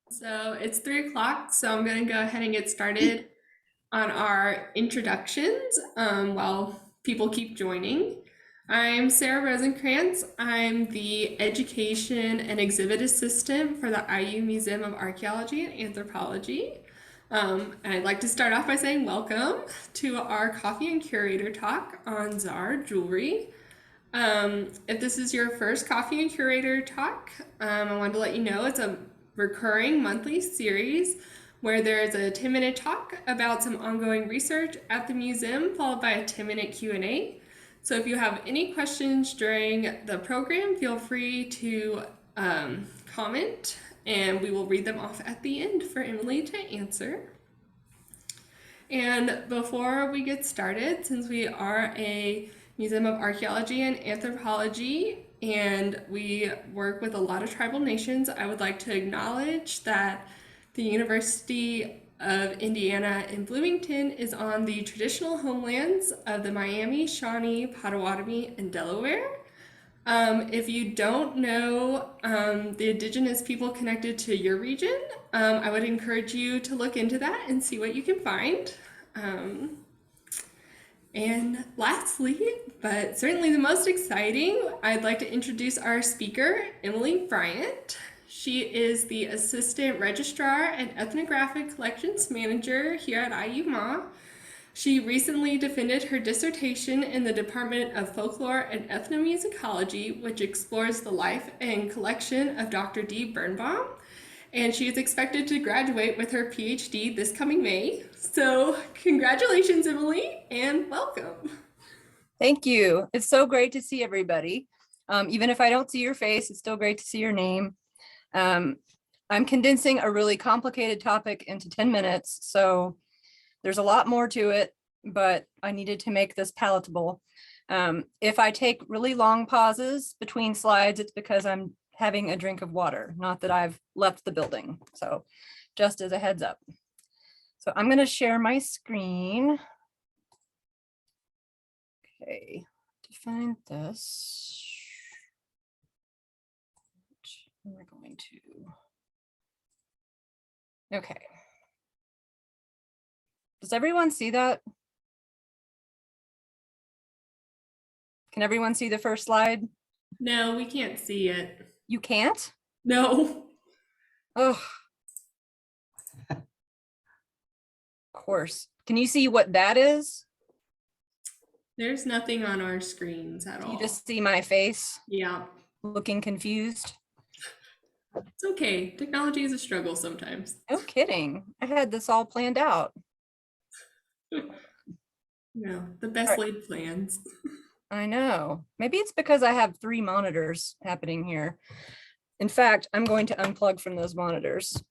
So it's 3 o'clock, so I'm going to go ahead and get started on our introductions while people keep joining. I'm Sarah Rosenkrantz. I'm the Education and Exhibit Assistant for the IU Museum of Archaeology and Anthropology. And I'd like to start off by saying welcome to our Coffee and Curator talk on Zar jewelry. If this is your first Coffee and Curator talk, I wanted to let you know it's a recurring monthly series where there is a 10-minute talk about some ongoing research at the museum, followed by a 10-minute Q&A. So if you have any questions during the program, feel free to comment, and we will read them off at the end for Emily to answer. And before we get started, since we are a Museum of Archaeology and Anthropology, and we work with a lot of tribal nations, I would like to acknowledge that the University of Indiana in Bloomington is on the traditional homelands of the Miami, Shawnee, Potawatomi, and Delaware. If you don't know the indigenous people connected to your region, I would encourage you to look into that and see what you can find. And lastly, but certainly the most exciting, I'd like to introduce our speaker, Emily Bryant. She is the Assistant Registrar and Ethnographic Collections Manager here at IU Ma. She recently defended her dissertation in the Department of Folklore and Ethnomusicology, which explores the life and collection of Dr. Dee Birnbaum. And she is expected to graduate with her PhD this coming May. So congratulations, Emily, and welcome. Thank you. It's so great to see everybody. Even if I don't see your face, it's still great to see your name. I'm condensing a really complicated topic into 10 minutes, so there's a lot more to it, but I needed to make this palatable. If I take really long pauses between slides, it's because I'm having a drink of water, not that I've left the building. So just as a heads up. So I'm going to share my screen. Okay, to find this, we're going to, okay. Does everyone see that? Can everyone see the first slide? No, we can't see it. You can't? No. Oh. Of course. Can you see what that is? There's nothing on our screens at all. You just see my face? Yeah. Looking confused? It's okay. Technology is a struggle sometimes. No kidding. I had this all planned out. No, the best laid plans. I know. Maybe it's because I have 3 monitors happening here. In fact, I'm going to unplug from those monitors.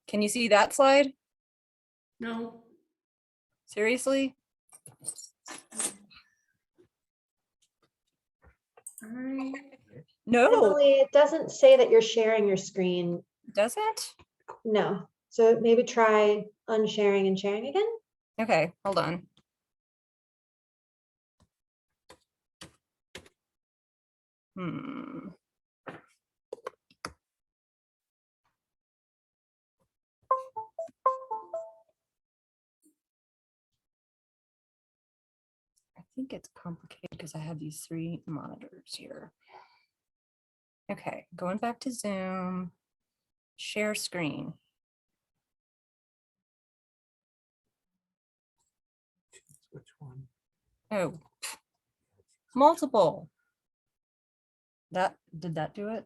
Can you see that slide? No. Seriously? No. Emily, it doesn't say that you're sharing your screen. Doesn't? No. So maybe try unsharing and sharing again. Okay, hold on. I think it's complicated because I have these 3 monitors here. Okay, going back to Zoom, share screen. Which one? Oh, multiple. Did that do it?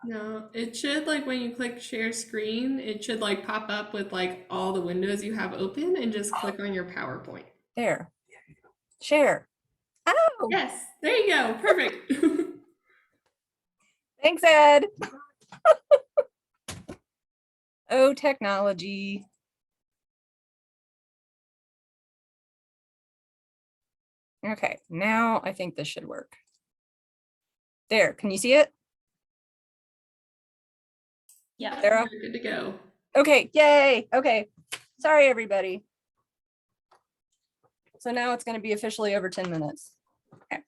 No, it should, like, when you click share screen, it should like pop up with like all the windows you have open and just click on your PowerPoint. There. Share. Oh, Yes, there you go. Perfect. thanks, Ed. Oh, technology. Okay, now I think this should work. There, can you see it? Yeah, Sarah? you're good to go. Okay, yay. Okay, sorry, everybody. So now it's going to be officially over 10 minutes. Okay.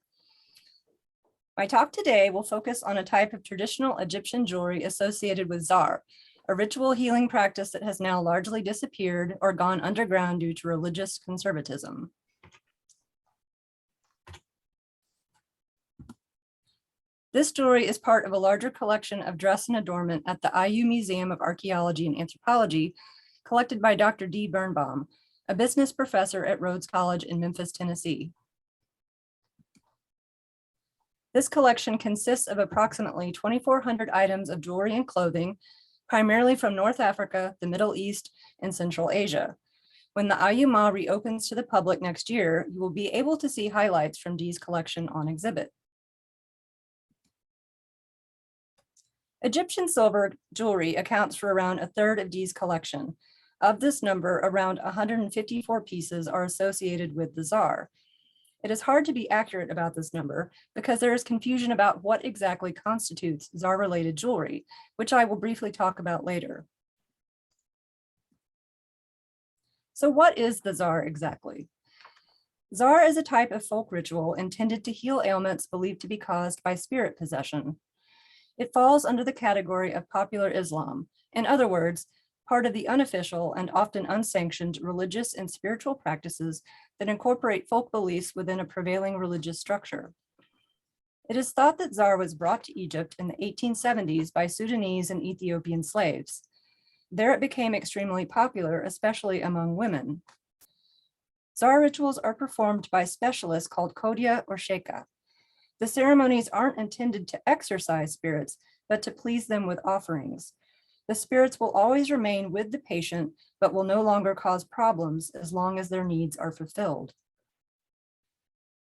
My talk today will focus on a type of traditional Egyptian jewelry associated with Zar, a ritual healing practice that has now largely disappeared or gone underground due to religious conservatism. This jewelry is part of a larger collection of dress and adornment at the IU Museum of Archaeology and Anthropology, collected by Dr. Dee Birnbaum, a business professor at Rhodes College in Memphis, Tennessee. This collection consists of approximately 2,400 items of jewelry and clothing, primarily from North Africa, the Middle East, and Central Asia. When the IUMA reopens to the public next year, you will be able to see highlights from Dee's collection on exhibit. Egyptian silver jewelry accounts for around a third of Dee's collection. Of this number, around 154 pieces are associated with the Zar. It is hard to be accurate about this number because there is confusion about what exactly constitutes Zar-related jewelry, which I will briefly talk about later. So what is the Zar exactly? Zar is a type of folk ritual intended to heal ailments believed to be caused by spirit possession. It falls under the category of popular Islam. In other words, part of the unofficial and often unsanctioned religious and spiritual practices that incorporate folk beliefs within a prevailing religious structure. It is thought that Zar was brought to Egypt in the 1870s by Sudanese and Ethiopian slaves. There it became extremely popular, especially among women. Zar rituals are performed by specialists called Kodia or Sheikha. The ceremonies aren't intended to exorcise spirits, but to please them with offerings. The spirits will always remain with the patient, but will no longer cause problems as long as their needs are fulfilled.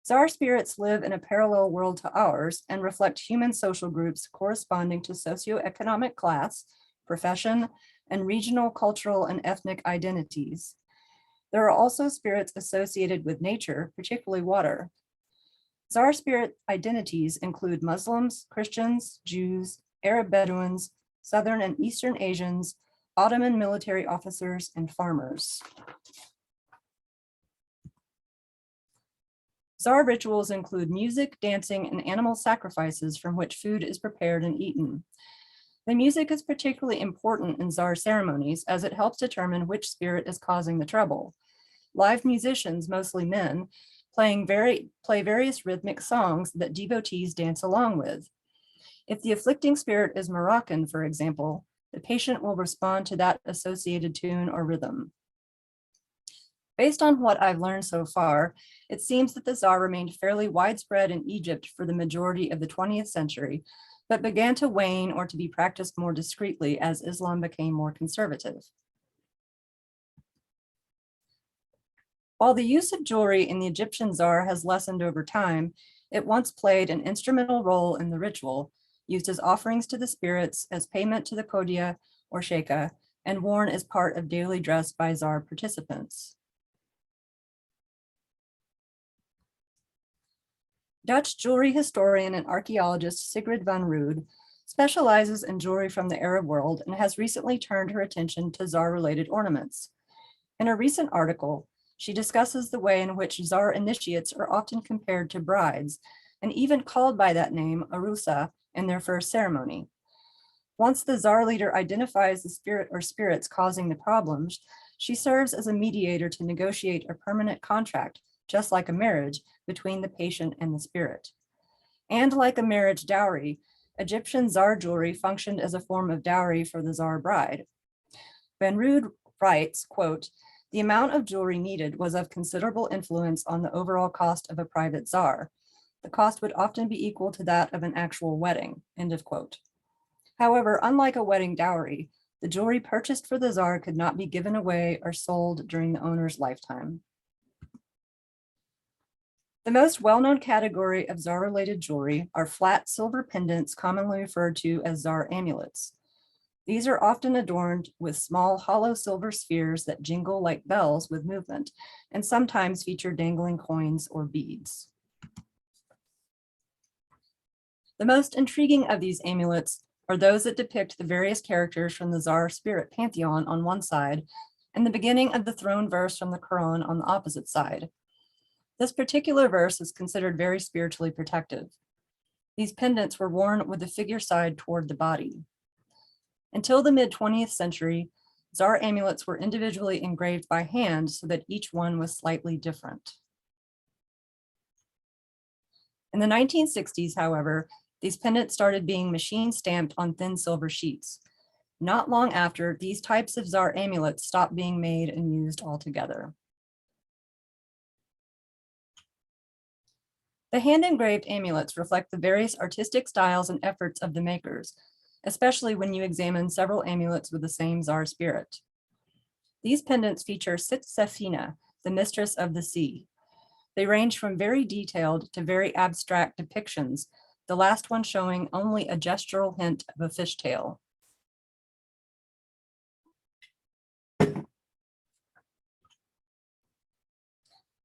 Zar spirits live in a parallel world to ours and reflect human social groups corresponding to socioeconomic class, profession, and regional, cultural, and ethnic identities. There are also spirits associated with nature, particularly water. Zar spirit identities include Muslims, Christians, Jews, Arab Bedouins, Southern and Eastern Asians, Ottoman military officers, and farmers. Zar rituals include music, dancing, and animal sacrifices from which food is prepared and eaten. The music is particularly important in Zar ceremonies as it helps determine which spirit is causing the trouble. Live musicians, mostly men, play various rhythmic songs that devotees dance along with. If the afflicting spirit is Moroccan, for example, the patient will respond to that associated tune or rhythm. Based on what I've learned so far, it seems that the Zar remained fairly widespread in Egypt for the majority of the 20th century, but began to wane or to be practiced more discreetly as Islam became more conservative. While the use of jewelry in the Egyptian Zar has lessened over time, it once played an instrumental role in the ritual, used as offerings to the spirits, as payment to the Kodia or Sheikha, and worn as part of daily dress by Zar participants. Dutch jewelry historian and archaeologist Sigrid van Rood specializes in jewelry from the Arab world and has recently turned her attention to Zar-related ornaments. In a recent article, she discusses the way in which Zar initiates are often compared to brides, and even called by that name, Arusa, in their first ceremony. Once the Zar leader identifies the spirit or spirits causing the problems, she serves as a mediator to negotiate a permanent contract, just like a marriage, between the patient and the spirit. And like a marriage dowry, Egyptian Zar jewelry functioned as a form of dowry for the Zar bride. Van Rood writes, quote, "The amount of jewelry needed was of considerable influence on the overall cost of a private Zar. The cost would often be equal to that of an actual wedding," end of quote. However, unlike a wedding dowry, the jewelry purchased for the Zar could not be given away or sold during the owner's lifetime. The most well-known category of Zar-related jewelry are flat silver pendants commonly referred to as Zar amulets. These are often adorned with small hollow silver spheres that jingle like bells with movement, and sometimes feature dangling coins or beads. The most intriguing of these amulets are those that depict the various characters from the Zar spirit pantheon on one side, and the beginning of the throne verse from the Quran on the opposite side. This particular verse is considered very spiritually protective. These pendants were worn with the figure side toward the body. Until the mid-20th century, Zar amulets were individually engraved by hand so that each one was slightly different. In the 1960s, however, these pendants started being machine stamped on thin silver sheets. Not long after, these types of Zar amulets stopped being made and used altogether. The hand-engraved amulets reflect the various artistic styles and efforts of the makers, especially when you examine several amulets with the same Zar spirit. These pendants feature Sit Sefina, the mistress of the sea. They range from very detailed to very abstract depictions, the last one showing only a gestural hint of a fishtail.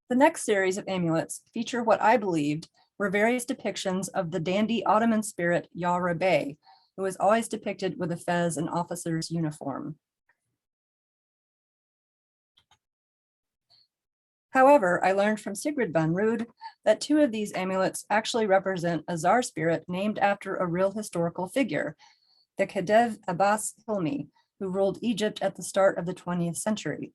The next series of amulets feature what I believed were various depictions of the dandy Ottoman spirit Yara Bey, who was always depicted with a fez and officer's uniform. However, I learned from Sigrid van Rode that two of these amulets actually represent a Zar spirit named after a real historical figure, the Khedive Abbas Hilmi, who ruled Egypt at the start of the 20th century.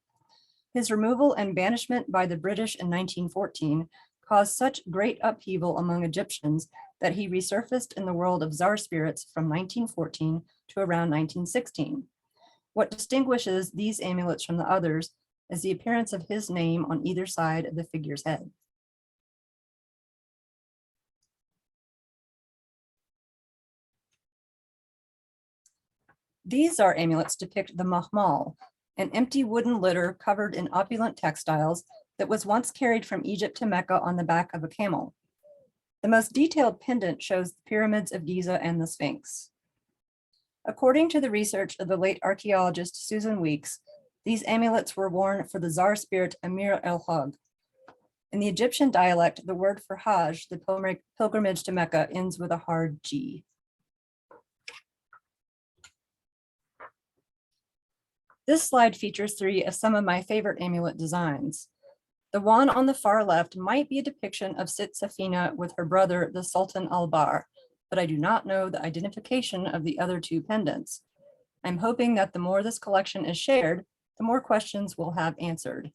His removal and banishment by the British in 1914 caused such great upheaval among Egyptians that he resurfaced in the world of Zar spirits from 1914 to around 1916. What distinguishes these amulets from the others is the appearance of his name on either side of the figure's head. These Zar amulets depict the mahmal, an empty wooden litter covered in opulent textiles that was once carried from Egypt to Mecca on the back of a camel. The most detailed pendant shows the pyramids of Giza and the Sphinx. According to the research of the late archaeologist Susan Weeks, these amulets were worn for the Zar spirit Amir el-Hajj. In the Egyptian dialect, the word for Hajj, the pilgrimage to Mecca, ends with a hard G. This slide features three of some of my favorite amulet designs. The one on the far left might be a depiction of Sit Safina with her brother, the Sultan al-Bar, but I do not know the identification of the other two pendants. I'm hoping that the more this collection is shared, the more questions we'll have answered.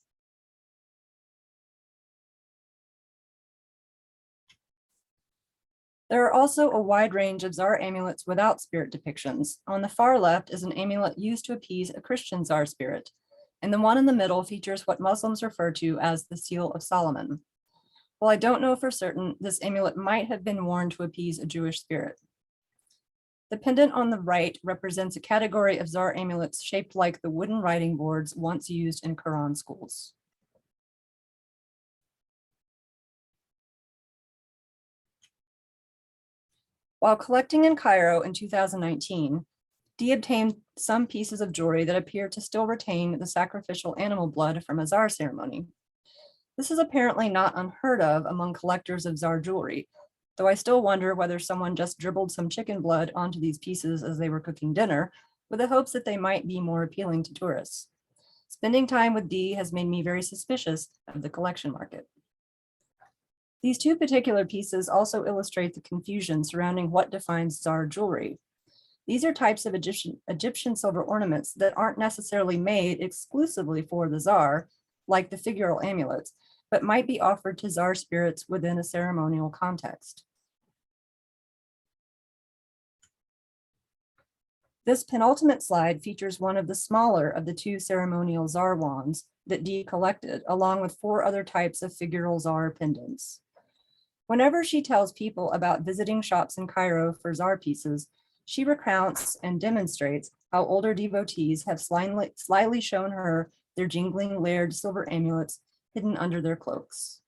There are also a wide range of Zar amulets without spirit depictions. On the far left is an amulet used to appease a Christian Zar spirit, and the one in the middle features what Muslims refer to as the Seal of Solomon. While I don't know for certain, this amulet might have been worn to appease a Jewish spirit. The pendant on the right represents a category of Zar amulets shaped like the wooden writing boards once used in Quran schools. While collecting in Cairo in 2019, Dee obtained some pieces of jewelry that appear to still retain the sacrificial animal blood from a Zar ceremony. This is apparently not unheard of among collectors of Zar jewelry, though I still wonder whether someone just dribbled some chicken blood onto these pieces as they were cooking dinner, with the hopes that they might be more appealing to tourists. Spending time with Dee has made me very suspicious of the collection market. These two particular pieces also illustrate the confusion surrounding what defines Zar jewelry. These are types of Egyptian silver ornaments that aren't necessarily made exclusively for the Zar, like the figural amulets, but might be offered to Zar spirits within a ceremonial context. This penultimate slide features one of the smaller of the two ceremonial Zar wands that Dee collected, along with 4 other types of figural Zar pendants. Whenever she tells people about visiting shops in Cairo for Zar pieces, she recounts and demonstrates how older devotees have slyly shown her their jingling layered silver amulets hidden under their cloaks.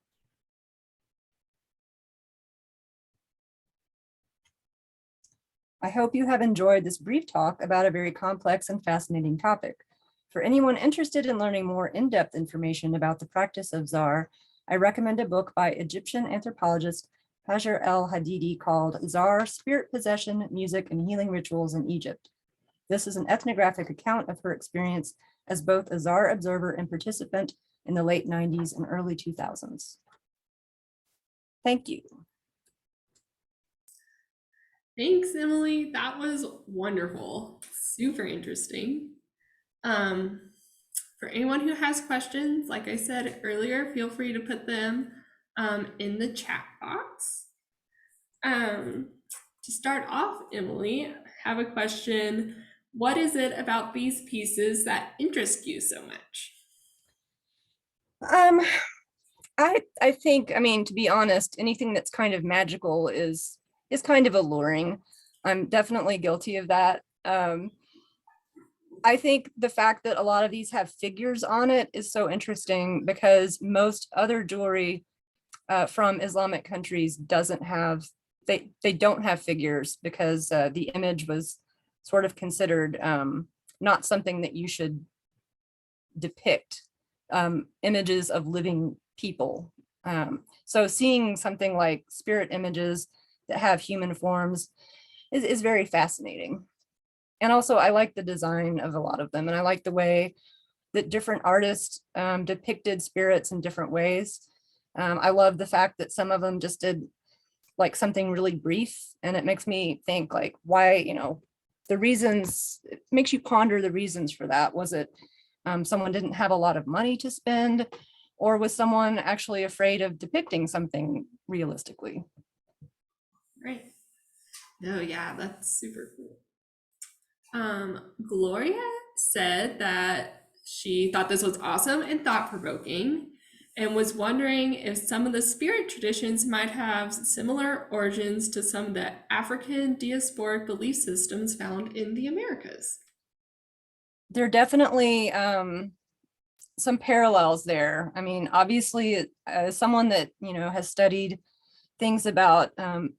I hope you have enjoyed this brief talk about a very complex and fascinating topic. For anyone interested in learning more in-depth information about the practice of Zar, I recommend a book by Egyptian anthropologist Hajar el-Hadidi called Zar, Spirit Possession, Music, and Healing Rituals in Egypt. This is an ethnographic account of her experience as both a Zar observer and participant in the late 90s and early 2000s. Thank you. Thanks, Emily. That was wonderful. Super interesting. For anyone who has questions, like I said earlier, feel free to put them in the chat box. To start off, Emily, I have a question. What is it about these pieces that interest you so much? I think, I mean, to be honest, anything that's kind of magical is kind of alluring. I'm definitely guilty of that. I think the fact that a lot of these have figures on it is so interesting because most other jewelry from Islamic countries doesn't have, they don't have figures because the image was sort of considered not something that you should depict, images of living people. So seeing something like spirit images that have human forms is very fascinating. And also I like the design of a lot of them, and I like the way that different artists depicted spirits in different ways. I love the fact that some of them just did like something really brief, and it makes me think like why, you know, the reasons, it makes you ponder the reasons for that. Was it someone didn't have a lot of money to spend, or was someone actually afraid of depicting something realistically? Right. Oh yeah, that's super cool. Gloria said that she thought this was awesome and thought-provoking, and was wondering if some of the spirit traditions might have similar origins to some of the African diasporic belief systems found in the Americas. There are definitely some parallels there. I mean, obviously, as someone that, you know, has studied things about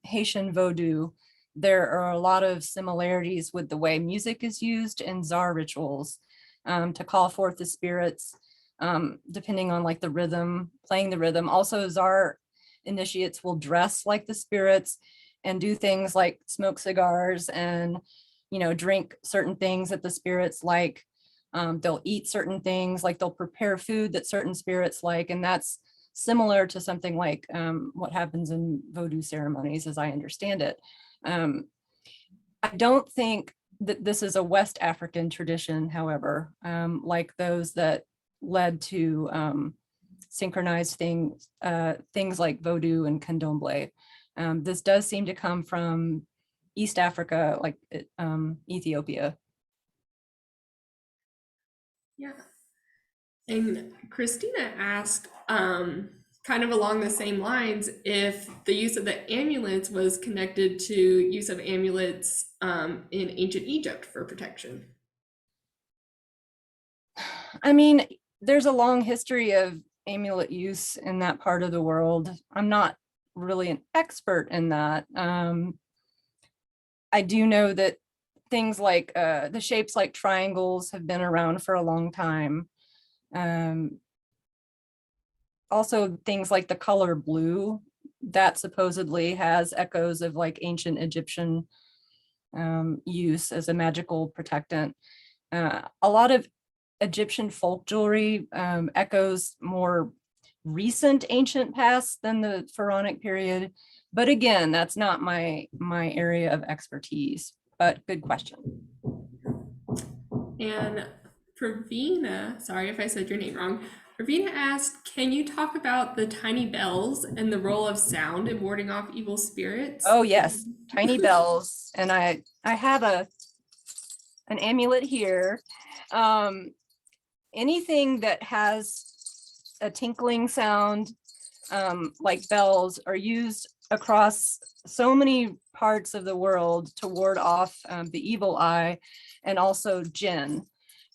Haitian Vodou, there are a lot of similarities with the way music is used in Zar rituals to call forth the spirits, depending on like the rhythm, playing the rhythm. Also, Zar initiates will dress like the spirits and do things like smoke cigars and, you know, drink certain things that the spirits like. They'll eat certain things, like they'll prepare food that certain spirits like, and that's similar to something like what happens in Vodou ceremonies, as I understand it. I don't think that this is a West African tradition, however, like those that led to synchronized things, things like Vodou and Candomblé. This does seem to come from East Africa, like Ethiopia. Yeah. And Christina asked, kind of along the same lines, if the use of the amulets was connected to use of amulets in ancient Egypt for protection. I mean, there's a long history of amulet use in that part of the world. I'm not really an expert in that. I do know that things like the shapes like triangles have been around for a long time. Also things like the color blue, that supposedly has echoes of like ancient Egyptian use as a magical protectant. A lot of Egyptian folk jewelry echoes more recent ancient past than the pharaonic period. But again, that's not my area of expertise, but good question. And Pravina, sorry if I said your name wrong, Pravina asked, can you talk about the tiny bells and the role of sound in warding off evil spirits? Oh yes, tiny bells. And I have an amulet here. Anything that has a tinkling sound, like bells, are used across so many parts of the world to ward off the evil eye and also jinn.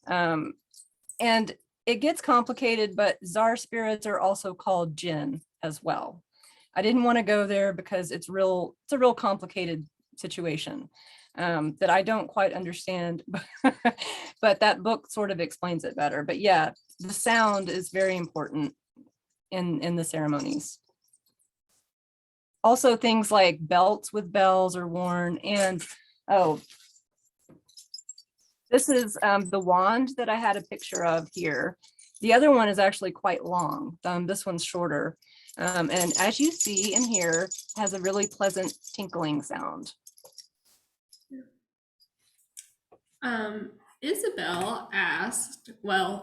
And it gets complicated, but Zar spirits are also called jinn as well. I didn't want to go there because it's a real complicated situation that I don't quite understand, but that book sort of explains it better. But yeah, the sound is very important in the ceremonies. Also things like belts with bells are worn, and oh, this is the wand that I had a picture of here. The other one is actually quite long. This one's shorter. And as you see in here, has a really pleasant tinkling sound. Isabel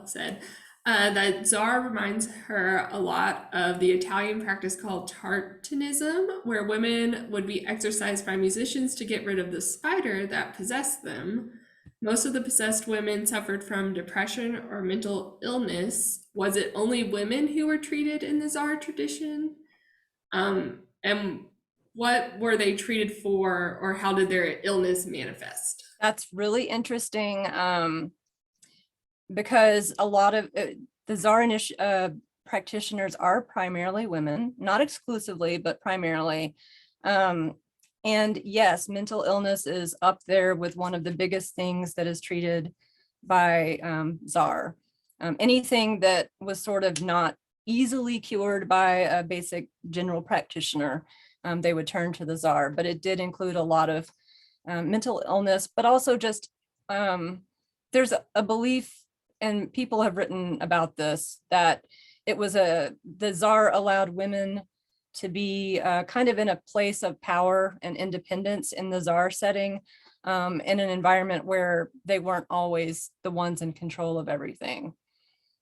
said that Zar reminds her a lot of the Italian practice called Tartanism, where women would be exorcised by musicians to get rid of the spider that possessed them. Most of the possessed women suffered from depression or mental illness. Was it only women who were treated in the Zar tradition? And what were they treated for, or how did their illness manifest? That's really interesting, because a lot of the Zar practitioners are primarily women, not exclusively, but primarily. And yes, mental illness is up there with one of the biggest things that is treated by Zar. Anything that was sort of not easily cured by a basic general practitioner, they would turn to the Zar, but it did include a lot of mental illness, but also just there's a belief, and people have written about this, that it was the Zar allowed women to be kind of in a place of power and independence in the Zar setting, in an environment where they weren't always the ones in control of everything.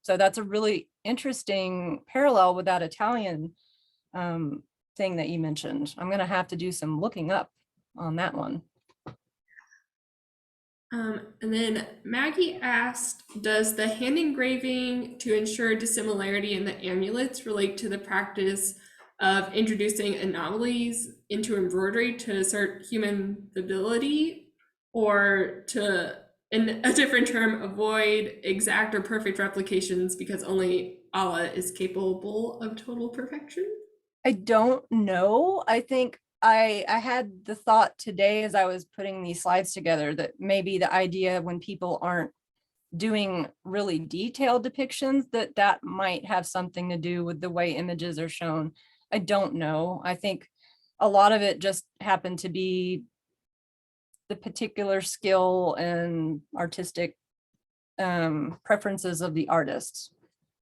So that's a really interesting parallel with that Italian thing that you mentioned. I'm going to have to do some looking up on that one. And then Maggie asked, does the hand engraving to ensure dissimilarity in the amulets relate to the practice of introducing anomalies into embroidery to assert human ability, or to, in a different term, avoid exact or perfect replications because only Allah is capable of total perfection? I don't know. I think I had the thought today as I was putting these slides together that maybe the idea when people aren't doing really detailed depictions, that might have something to do with the way images are shown. I don't know. I think a lot of it just happened to be the particular skill and artistic preferences of the artists.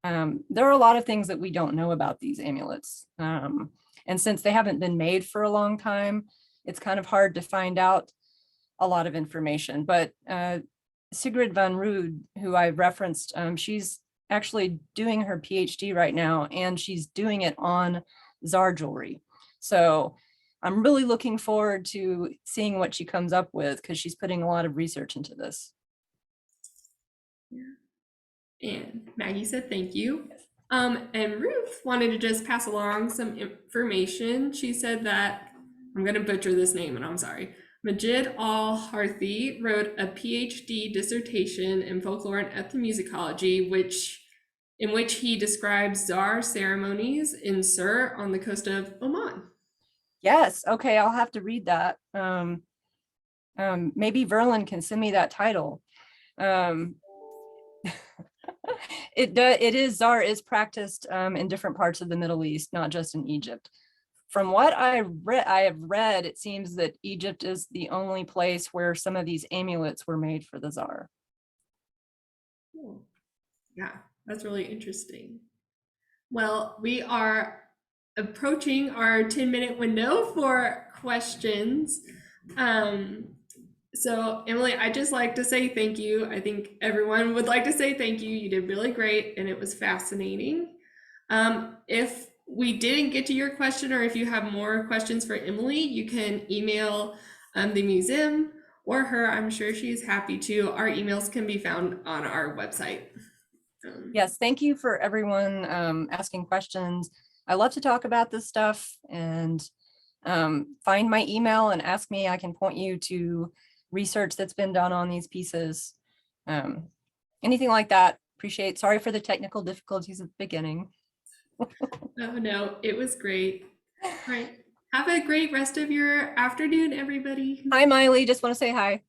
There are a lot of things that we don't know about these amulets. And since they haven't been made for a long time, it's kind of hard to find out a lot of information. But Sigrid van Rode, who I referenced, she's actually doing her PhD right now, and she's doing it on Zar jewelry. So I'm really looking forward to seeing what she comes up with, because she's putting a lot of research into this. Yeah. And Maggie said thank you. And Ruth wanted to just pass along some information. She said that, I'm going to butcher this name and I'm sorry, Majid Al-Harthi wrote a PhD dissertation in folklore and ethnomusicology, in which he describes Zar ceremonies in Sur on the coast of Oman. Yes, okay, I'll have to read that. Maybe Verlin can send me that title. It is, Zar is practiced in different parts of the Middle East, not just in Egypt. From what I have read, it seems that Egypt is the only place where some of these amulets were made for the Zar. Cool. Yeah, that's really interesting. Well, we are approaching our 10-minute window for questions. So Emily, I'd just like to say thank you. I think everyone would like to say thank you. You did really great and it was fascinating. If we didn't get to your question, or if you have more questions for Emily, you can email the museum or her. I'm sure she's happy to. Our emails can be found on our website. Yes, thank you for everyone asking questions. I love to talk about this stuff, and find my email and ask me. I can point you to research that's been done on these pieces. Anything like that, appreciate. Sorry for the technical difficulties at the beginning. Oh no, it was great. All right. Have a great rest of your afternoon, everybody. Hi, Miley, just want to say hi.